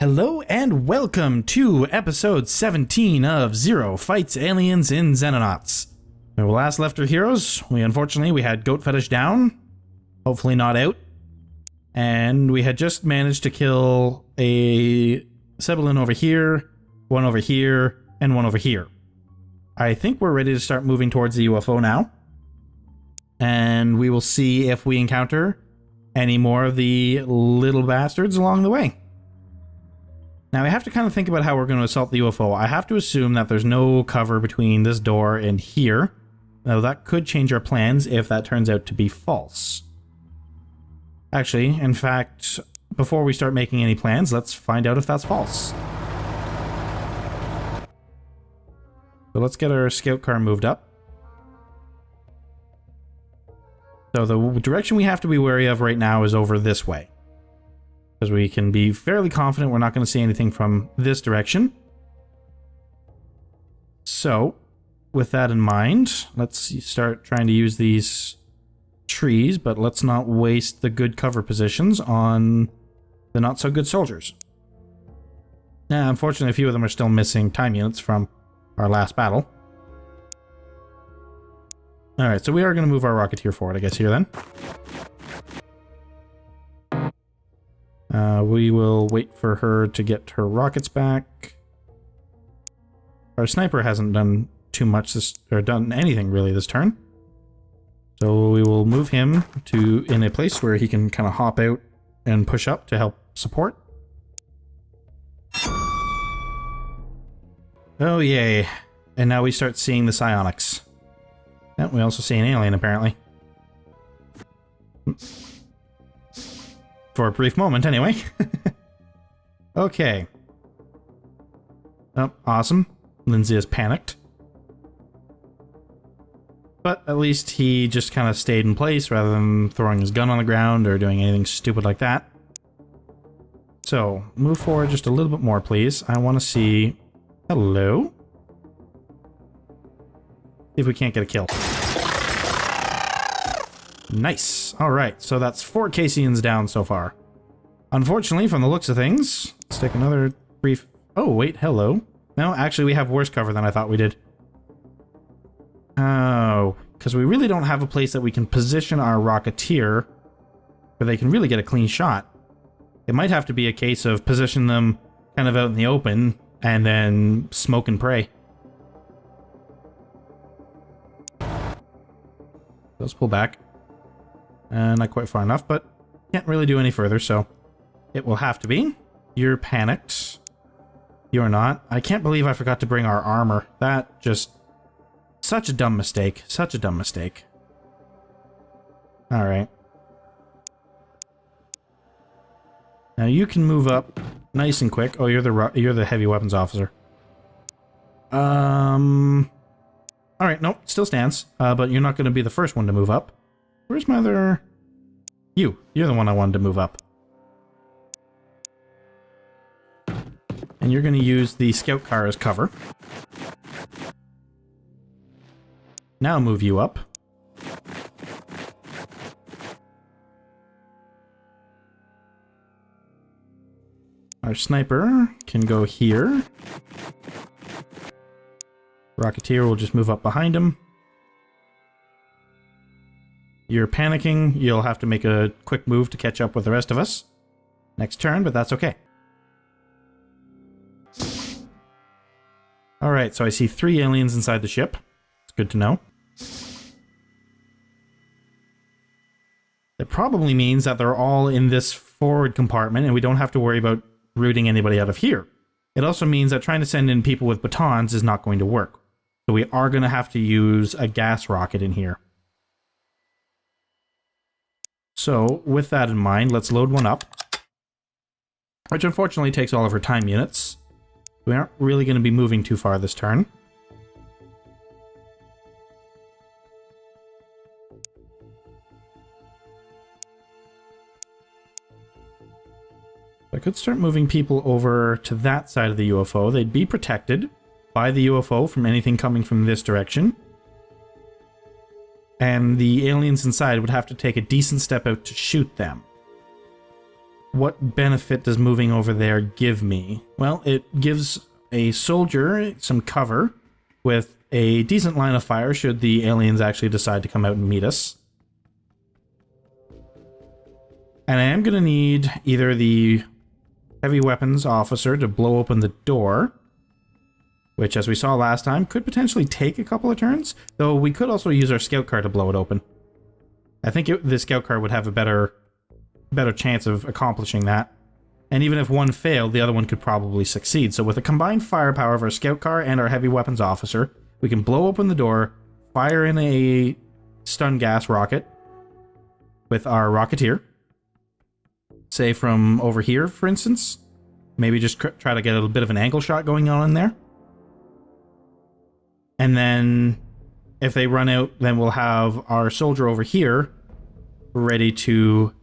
Hello and welcome to episode 17 of Zero Fights Aliens in Xenonauts. When we last left our heroes, we had Goat Fetish down, hopefully not out, and we had just managed to kill a Sibyllin over here, one over here, and one over here. I think we're ready to start moving towards the UFO now, and we will see if we encounter any more of the little bastards along the way. Now, I have to kind of think about how we're going to assault the UFO. I have to assume that there's no cover between this door and here. Now, that could change our plans if that turns out to be false. Actually, in fact, before we start making any plans, let's find out if that's false. So let's get our scout car moved up. So the direction we have to be wary of right now is over this way, because we can be fairly confident we're not going to see anything from this direction. So, with that in mind, let's start trying to use these trees, but let's not waste the good cover positions on the not-so-good soldiers. Now, unfortunately, a few of them are still missing time units from our last battle. Alright, so we are going to move our Rocketeer forward, I guess, here then. We will wait for her to get her rockets back. Our sniper hasn't done too much or done anything really this turn. So we will move him to in a place where he can kind of hop out and push up to help support. Oh yay. And now we start seeing the psionics. And we also see an alien apparently. For a brief moment, anyway. Okay. Oh, awesome. Lindsay is panicked. But at least he just kind of stayed in place rather than throwing his gun on the ground or doing anything stupid like that. So, move forward just a little bit more, please. I want to see... Hello? See if we can't get a kill. Nice. Alright, so that's 4 Casians down so far. Unfortunately, from the looks of things, let's take another brief... Oh, wait, hello. No, actually, we have worse cover than I thought we did. Oh, because we really don't have a place that we can position our Rocketeer where they can really get a clean shot. It might have to be a case of position them kind of out in the open and then smoke and pray. Let's pull back. Not quite far enough, but can't really do any further, so it will have to be. You're panicked. You're not. I can't believe I forgot to bring our armor. That just... Such a dumb mistake. Such a dumb mistake. Alright. Now you can move up nice and quick. Oh, you're the heavy weapons officer. Alright, nope, still stands. But you're not going to be the first one to move up. Where's my other... You're the one I wanted to move up. And you're going to use the scout car as cover. Now move you up. Our sniper can go here. Rocketeer will just move up behind him. You're panicking. You'll have to make a quick move to catch up with the rest of us next turn, but that's okay. Alright, so I see 3 aliens inside the ship. It's good to know. It probably means that they're all in this forward compartment and we don't have to worry about rooting anybody out of here. It also means that trying to send in people with batons is not going to work. So we are going to have to use a gas rocket in here. So, with that in mind, let's load one up. Which unfortunately takes all of her time units. We aren't really going to be moving too far this turn. I could start moving people over to that side of the UFO. They'd be protected by the UFO from anything coming from this direction. And the aliens inside would have to take a decent step out to shoot them. What benefit does moving over there give me? Well, it gives a soldier some cover with a decent line of fire should the aliens actually decide to come out and meet us. And I am going to need either the heavy weapons officer to blow open the door, which, as we saw last time, could potentially take a couple of turns, though we could also use our scout car to blow it open. I think the scout car would have a better chance of accomplishing that. And even if one failed, the other one could probably succeed. So with the combined firepower of our scout car and our heavy weapons officer, we can blow open the door, fire in a stun gas rocket with our rocketeer. Say from over here, for instance. Maybe just try to get a little bit of an angle shot going on in there. And then if they run out, then we'll have our soldier over here ready to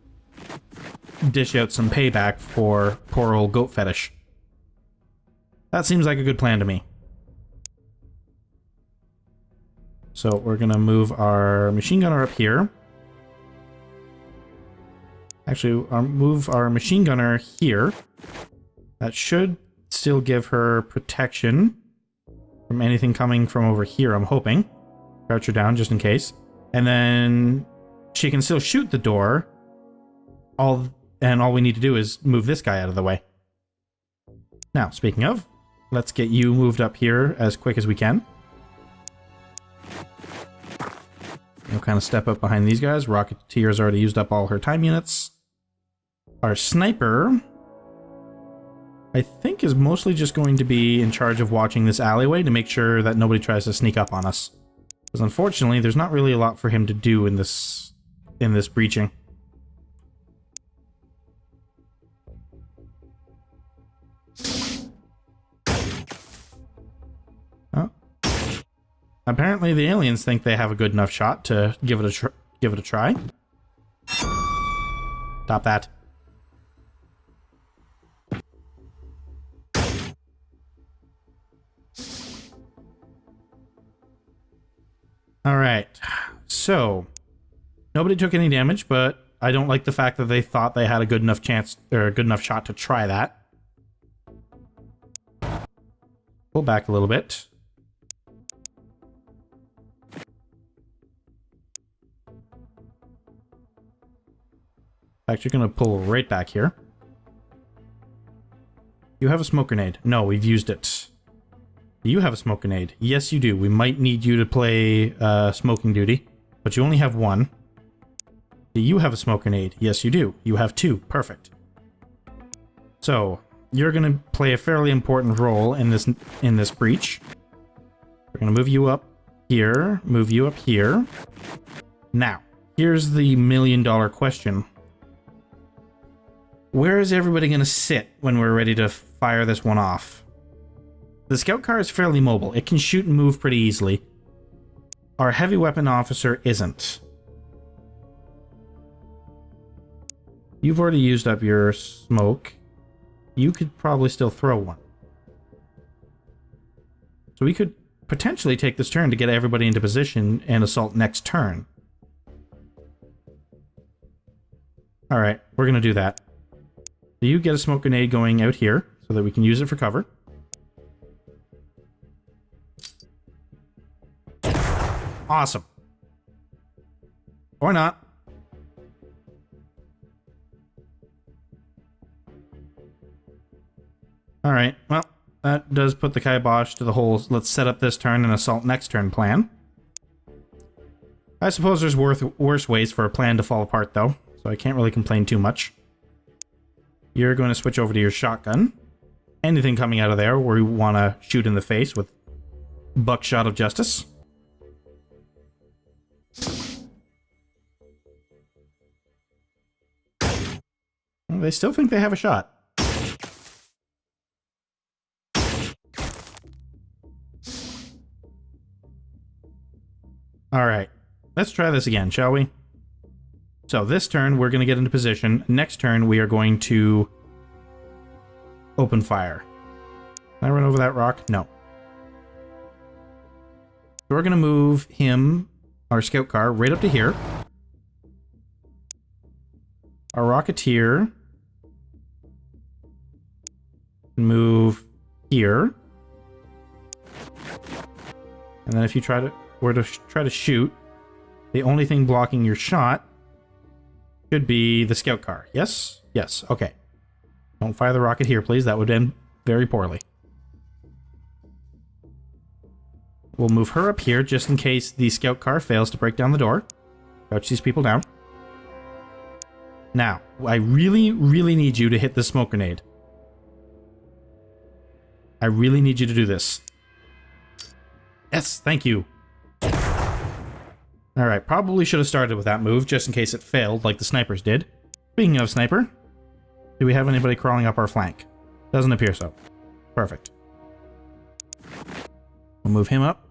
dish out some payback for poor old goat fetish. That seems like a good plan to me. So we're gonna move our machine gunner up here. Actually, move our machine gunner here. That should still give her protection from anything coming from over here, I'm hoping. Crouch her down just in case. And then she can still shoot the door. All we need to do is move this guy out of the way. Now, speaking of, let's get you moved up here as quick as we can. We'll kind of step up behind these guys. Rocketeer's already used up all her time units. Our sniper, I think, is mostly just going to be in charge of watching this alleyway to make sure that nobody tries to sneak up on us. Because unfortunately, there's not really a lot for him to do in this breaching. Oh. Apparently, the aliens think they have a good enough shot to give it a try. Stop that. Alright, so nobody took any damage, but I don't like the fact that they thought they had a good enough chance, or a good enough shot to try that. Pull back a little bit. In fact, you're going to pull right back here. You have a smoke grenade. No, we've used it. Do you have a smoke grenade? Yes, you do. We might need you to play smoking duty, but you only have one. Do you have a smoke grenade? Yes, you do. You have two. Perfect. So, you're going to play a fairly important role in this breach. We're going to move you up here, move you up here. Now, here's the million-dollar question. Where is everybody going to sit when we're ready to fire this one off? The scout car is fairly mobile. It can shoot and move pretty easily. Our heavy weapon officer isn't. You've already used up your smoke. You could probably still throw one. So we could potentially take this turn to get everybody into position and assault next turn. Alright, we're going to do that. So you get a smoke grenade going out here so that we can use it for cover. Awesome. Or not. Alright, well, that does put the kibosh to the whole let's set up this turn and assault next turn plan. I suppose there's worse ways for a plan to fall apart, though, so I can't really complain too much. You're going to switch over to your shotgun. Anything coming out of there where you want to shoot in the face with buckshot of justice. Well, they still think they have a shot. Alright, let's try this again, shall we? So this turn, we're going to get into position. Next turn, we are going to open fire. Can I run over that rock? No. So we're going to move him, our scout car, right up to here. Our rocketeer Move here. And then if you were to try to shoot, the only thing blocking your shot should be the scout car. Yes? Yes. Okay. Don't fire the rocket here, please. That would end very poorly. We'll move her up here just in case the scout car fails to break down the door. Crouch these people down. Now, I really, really need you to hit the smoke grenade. I really need you to do this. Yes, thank you. Alright, probably should have started with that move just in case it failed like the snipers did. Speaking of sniper, do we have anybody crawling up our flank? Doesn't appear so. Perfect. We'll move him up.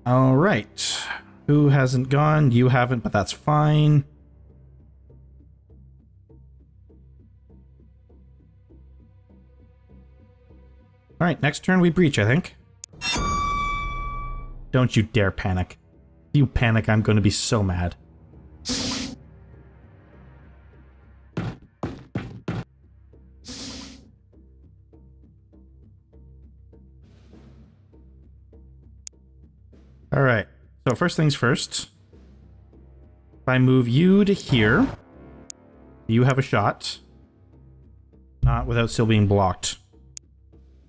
Alright. Who hasn't gone? You haven't, but that's fine. Alright, next turn we breach, I think. Don't you dare panic. If you panic, I'm going to be so mad. Alright, so first things first. If I move you to here, you have a shot. Not without still being blocked.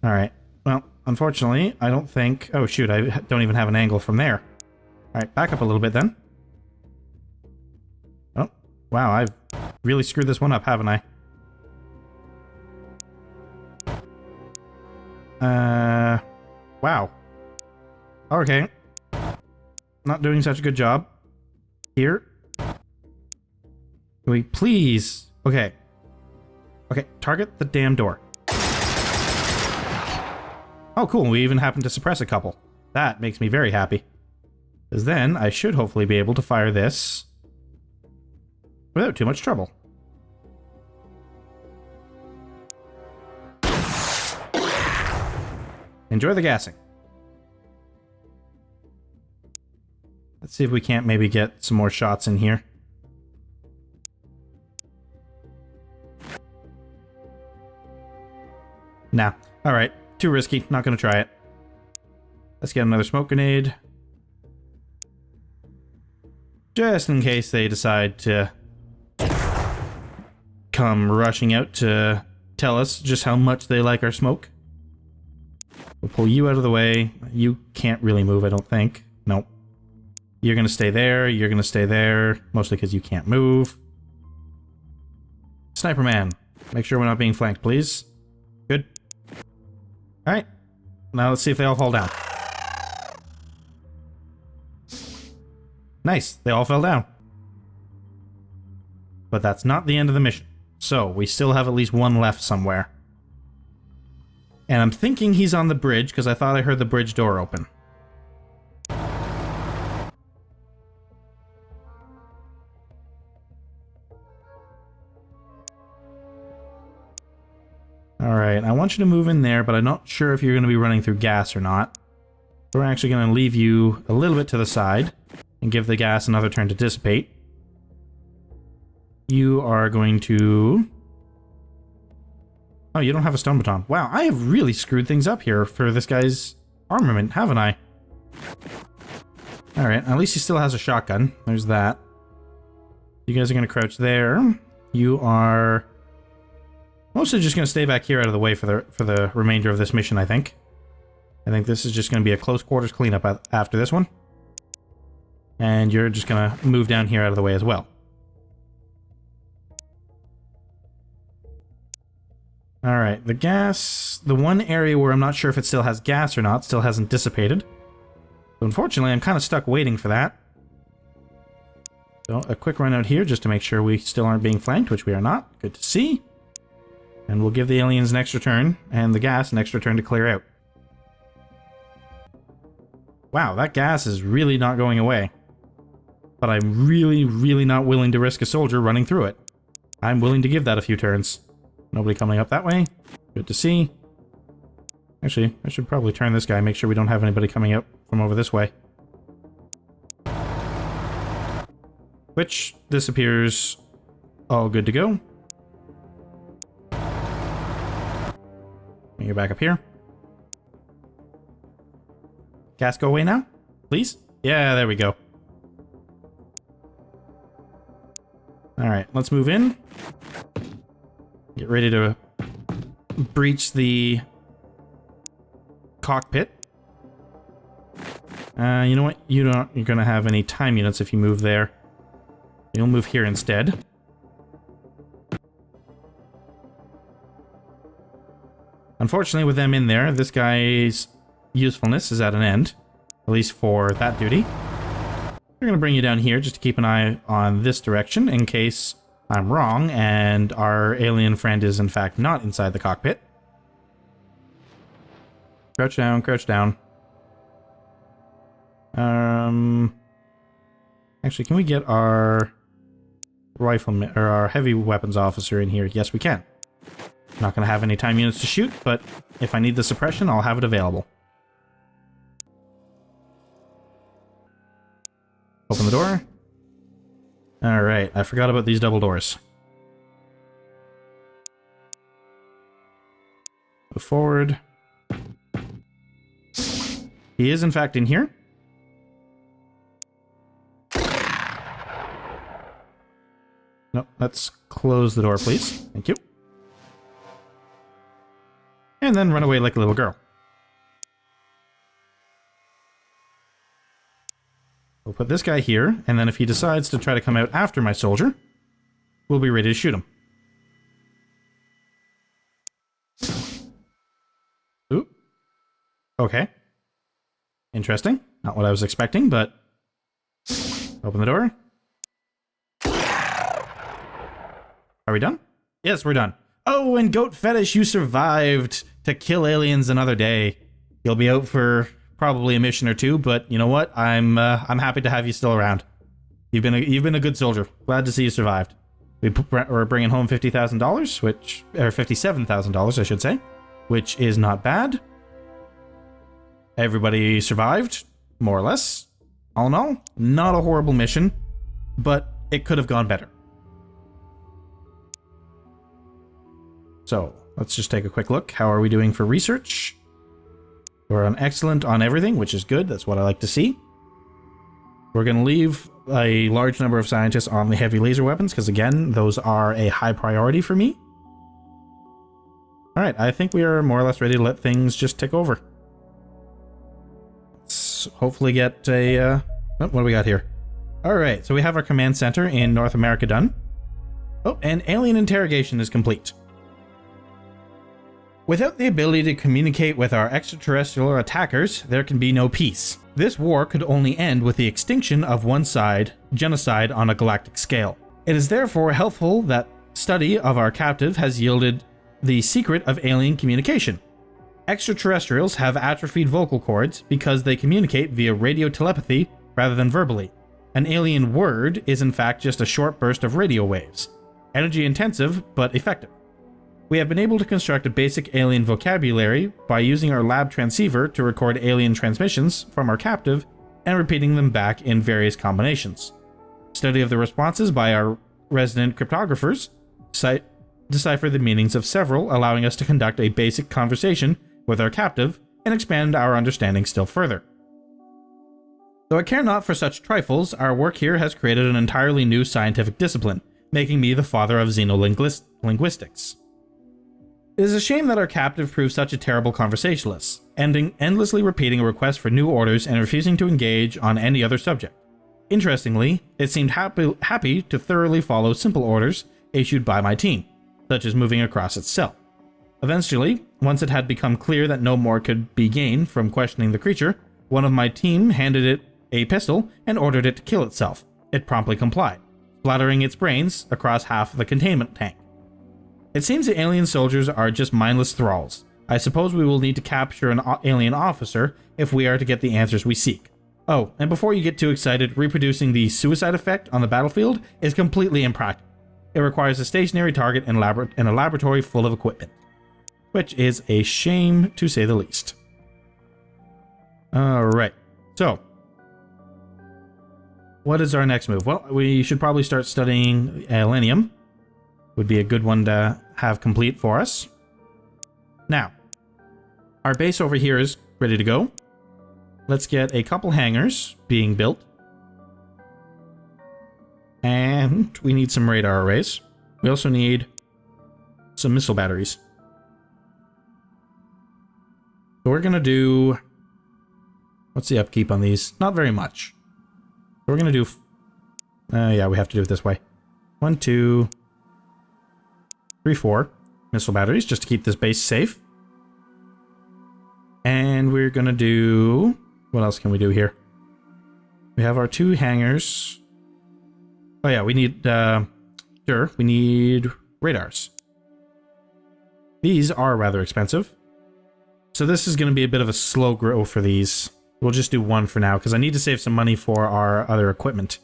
Alright, well, unfortunately, I don't think... Oh shoot, I don't even have an angle from there. Alright, back up a little bit then. Oh, wow, I've really screwed this one up, haven't I? Wow. Okay. Not doing such a good job. Here. Can we please... Okay. Okay, target the damn door. Oh, cool. We even happened to suppress a couple. That makes me very happy. Because then I should hopefully be able to fire this without too much trouble. Enjoy the gassing. Let's see if we can't maybe get some more shots in here. Nah. Alright. Too risky. Not gonna try it. Let's get another smoke grenade. Just in case they decide to come rushing out to tell us just how much they like our smoke. We'll pull you out of the way. You can't really move, I don't think. Nope. You're gonna stay there. You're gonna stay there. Mostly because you can't move. Sniper man. Make sure we're not being flanked, please. Good. Alright. Now let's see if they all fall down. Nice. They all fell down. But that's not the end of the mission. So, we still have at least one left somewhere. And I'm thinking he's on the bridge, because I thought I heard the bridge door open. Alright, I want you to move in there, but I'm not sure if you're going to be running through gas or not. So we're actually going to leave you a little bit to the side, and give the gas another turn to dissipate. You are going to... Oh, you don't have a stun baton. Wow, I have really screwed things up here for this guy's armament, haven't I? Alright, at least he still has a shotgun. There's that. You guys are going to crouch there. You are... mostly just going to stay back here out of the way for the remainder of this mission, I think. I think this is just going to be a close quarters cleanup after this one. And you're just going to move down here out of the way as well. Alright, the gas... the one area where I'm not sure if it still has gas or not still hasn't dissipated. So unfortunately, I'm kind of stuck waiting for that. So, a quick run out here just to make sure we still aren't being flanked, which we are not. Good to see. And we'll give the aliens an extra turn, and the gas an extra turn to clear out. Wow, that gas is really not going away. But I'm really, really not willing to risk a soldier running through it. I'm willing to give that a few turns. Nobody coming up that way. Good to see. Actually, I should probably turn this guy, make sure we don't have anybody coming up from over this way. Which, this appears all good to go. You're back up here. Gas go away now? Please? Yeah, there we go. Alright, let's move in. Get ready to breach the cockpit. You know what? You're gonna have any time units if you move there. You'll move here instead. Unfortunately, with them in there, this guy's usefulness is at an end. At least for that duty. We're gonna bring you down here just to keep an eye on this direction in case I'm wrong and our alien friend is in fact not inside the cockpit. Crouch down, crouch down. Actually, can we get our rifleman or our heavy weapons officer in here? Yes, we can. Not gonna have any time units to shoot, but if I need the suppression, I'll have it available. Open the door. Alright, I forgot about these double doors. Move forward. He is in fact in here. No, let's close the door, please. Thank you. And then run away like a little girl. We'll put this guy here, and then if he decides to try to come out after my soldier, we'll be ready to shoot him. Ooh. Okay. Interesting. Not what I was expecting, but... Open the door. Are we done? Yes, we're done. Oh, and Goat Fetish, you survived to kill aliens another day. You'll be out for probably a mission or two, but you know what? I'm happy to have you still around. You've been a good soldier. Glad to see you survived. We're bringing home $50,000, or $57,000, I should say, which is not bad. Everybody survived, more or less. All in all, not a horrible mission, but it could have gone better. So, let's just take a quick look. How are we doing for research? We're on excellent on everything, which is good. That's what I like to see. We're going to leave a large number of scientists on the heavy laser weapons, because again, those are a high priority for me. Alright, I think we are more or less ready to let things just tick over. Let's hopefully get a... oh, what do we got here? Alright, so we have our command center in North America done. Oh, and alien interrogation is complete. Without the ability to communicate with our extraterrestrial attackers, there can be no peace. This war could only end with the extinction of one side, genocide on a galactic scale. It is therefore helpful that study of our captive has yielded the secret of alien communication. Extraterrestrials have atrophied vocal cords because they communicate via radio telepathy rather than verbally. An alien word is in fact just a short burst of radio waves. Energy intensive, but effective. We have been able to construct a basic alien vocabulary by using our lab transceiver to record alien transmissions from our captive and repeating them back in various combinations. Study of the responses by our resident cryptographers decipher the meanings of several, allowing us to conduct a basic conversation with our captive and expand our understanding still further. Though I care not for such trifles, our work here has created an entirely new scientific discipline, making me the father of xenolinguistics. It is a shame that our captive proved such a terrible conversationalist, endlessly repeating a request for new orders and refusing to engage on any other subject. Interestingly, it seemed happy to thoroughly follow simple orders issued by my team, such as moving across its cell. Eventually, once it had become clear that no more could be gained from questioning the creature, one of my team handed it a pistol and ordered it to kill itself. It promptly complied, splattering its brains across half of the containment tank. It seems the alien soldiers are just mindless thralls. I suppose we will need to capture an alien officer if we are to get the answers we seek. Oh, and before you get too excited, reproducing the suicide effect on the battlefield is completely impractical. It requires a stationary target and a laboratory full of equipment. Which is a shame, to say the least. Alright, so. What is our next move? Well, we should probably start studying alenium. Would be a good one to have complete for us. Now, our base over here is ready to go. Let's get a couple hangars being built. And we need some radar arrays. We also need some missile batteries. So we're going to do... What's the upkeep on these? Not very much. So we're going to do... yeah, we have to do it this way. 1, 2, 3, 4 missile batteries just to keep this base safe. And we're going to do... What else can we do here? We have our 2 hangars. Oh yeah, we need... we need radars. These are rather expensive. So this is going to be a bit of a slow grow for these. We'll just do 1 for now, because I need to save some money for our other equipment.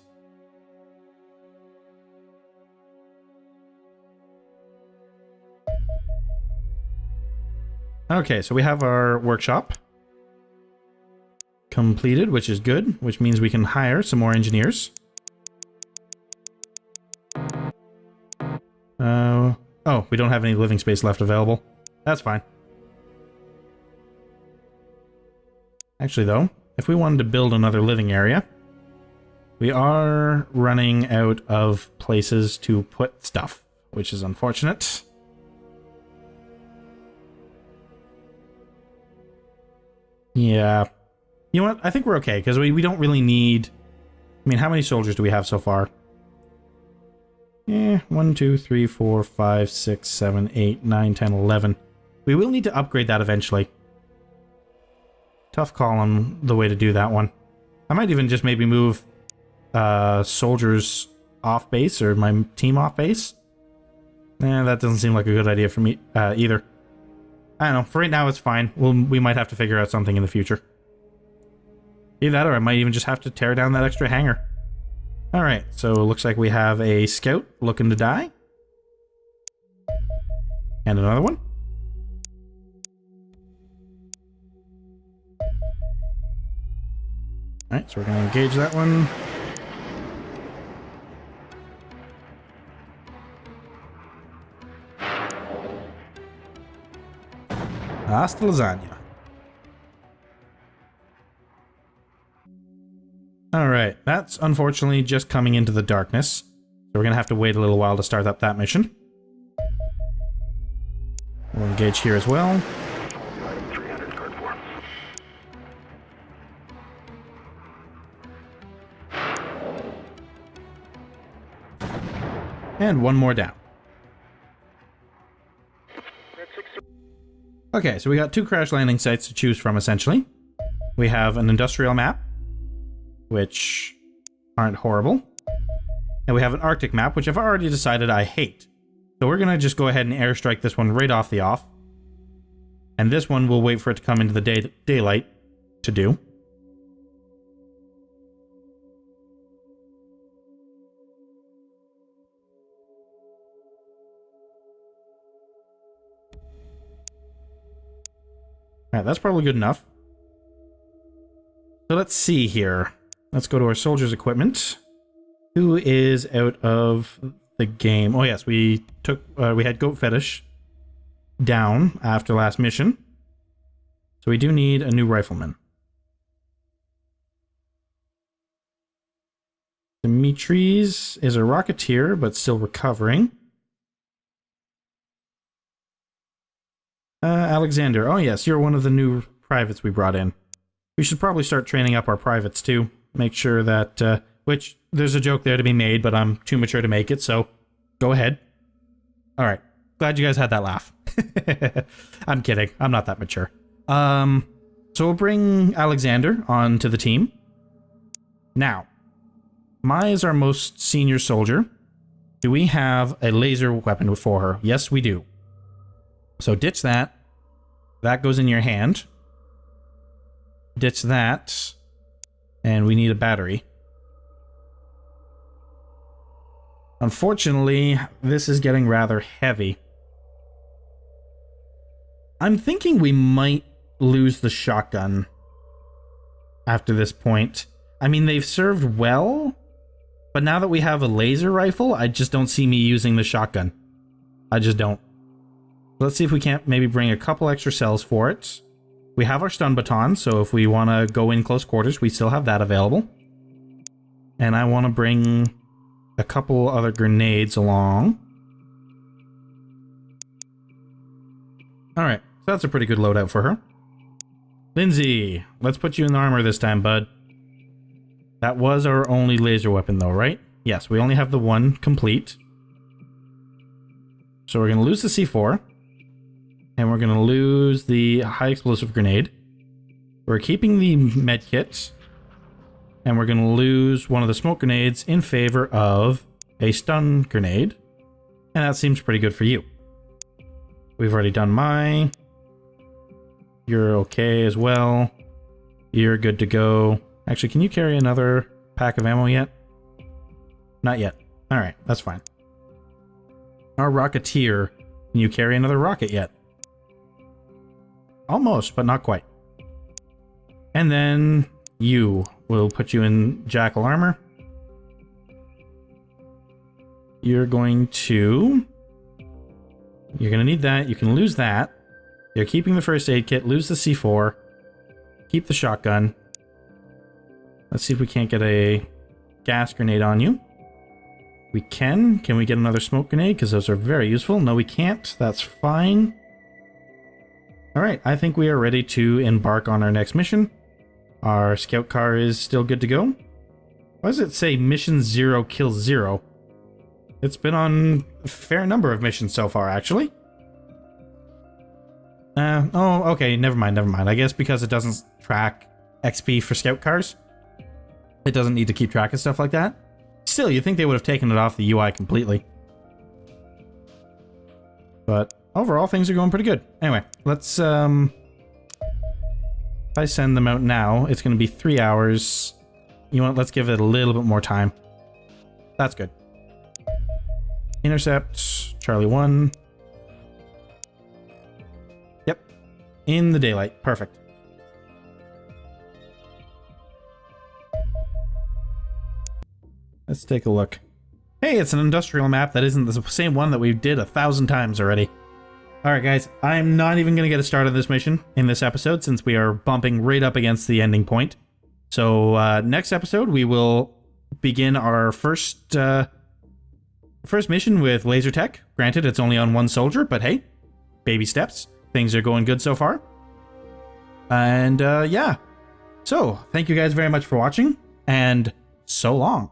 Okay, so we have our workshop completed, which is good, which means we can hire some more engineers. Oh, we don't have any living space left available. That's fine. Actually, though, if we wanted to build another living area, we are running out of places to put stuff, which is unfortunate. Yeah. You know what? I think we're okay, because we don't really need... I mean, how many soldiers do we have so far? 1, 2, 3, 4, 5, 6, 7, 8, 9, 10, 11. We will need to upgrade that eventually. Tough call on the way to do that one. I might even just maybe move soldiers off base, or my team off base. That doesn't seem like a good idea for me either. I don't know. For right now, it's fine. We might have to figure out something in the future. Either that, or I might even just have to tear down that extra hangar. Alright, so it looks like we have a scout looking to die. And another one. Alright, so we're going to engage that one. Hasta lasagna. Alright, that's unfortunately just coming into the darkness. So we're going to have to wait a little while to start up that mission. We'll engage here as well. And one more down. Okay, so we got 2 crash landing sites to choose from, essentially. We have an industrial map, which aren't horrible. And we have an Arctic map, which I've already decided I hate. So we're going to just go ahead and airstrike this one right off the off. And this one, we'll wait for it to come into the daylight to do. Alright, that's probably good enough. So let's see here. Let's go to our soldiers' equipment. Who is out of the game? Oh yes, we had Goat Fetish down after last mission. So we do need a new rifleman. Dimitri's is a rocketeer, but still recovering. Alexander. Oh yes, you're one of the new privates we brought in. We should probably start training up our privates too. Make sure that, which, there's a joke there to be made, but I'm too mature to make it, so go ahead. Alright, glad you guys had that laugh. I'm kidding, I'm not that mature. So we'll bring Alexander onto the team. Now, Mai is our most senior soldier. Do we have a laser weapon for her? Yes, we do. So ditch that. That goes in your hand. Ditch that. And we need a battery. Unfortunately, this is getting rather heavy. I'm thinking we might lose the shotgun after this point. I mean, they've served well, but now that we have a laser rifle, I just don't see me using the shotgun. I just don't. Let's see if we can't maybe bring a couple extra cells for it. We have our stun baton, so if we want to go in close quarters, we still have that available. And I want to bring a couple other grenades along. Alright, so that's a pretty good loadout for her. Lindsay, let's put you in the armor this time, bud. That was our only laser weapon though, right? Yes, we only have the one complete. So we're going to lose the C4. And we're going to lose the high explosive grenade. We're keeping the med kit. And we're going to lose one of the smoke grenades in favor of a stun grenade. And that seems pretty good for you. We've already done my. You're okay as well. You're good to go. Actually, can you carry another pack of ammo yet? Not yet. Alright, that's fine. Our Rocketeer, can you carry another rocket yet? Almost, but not quite. And then you. We'll put you in Jackal armor. You're going to need that. You can lose that. You're keeping the first aid kit. Lose the C4. Keep the shotgun. Let's see if we can't get a gas grenade on you. We can. Can we get another smoke grenade? Because those are very useful. No, we can't. That's fine. Alright, I think we are ready to embark on our next mission. Our scout car is still good to go. Why does it say mission 0 kills 0? It's been on a fair number of missions so far, actually. Oh, okay, never mind. I guess because it doesn't track XP for scout cars, it doesn't need to keep track of stuff like that. Still, you'd think they would have taken it off the UI completely. But overall, things are going pretty good. Anyway, let's, if I send them out now, it's going to be 3 hours. You know what, let's give it a little bit more time. That's good. Intercept, Charlie 1. Yep. In the daylight. Perfect. Let's take a look. Hey, it's an industrial map that isn't the same one that we did 1,000 times already. Alright guys, I'm not even going to get a start on this mission in this episode since we are bumping right up against the ending point. So next episode we will begin our first mission with laser tech. Granted, it's only on one soldier, but hey, baby steps. Things are going good so far. And yeah. So, thank you guys very much for watching, and so long.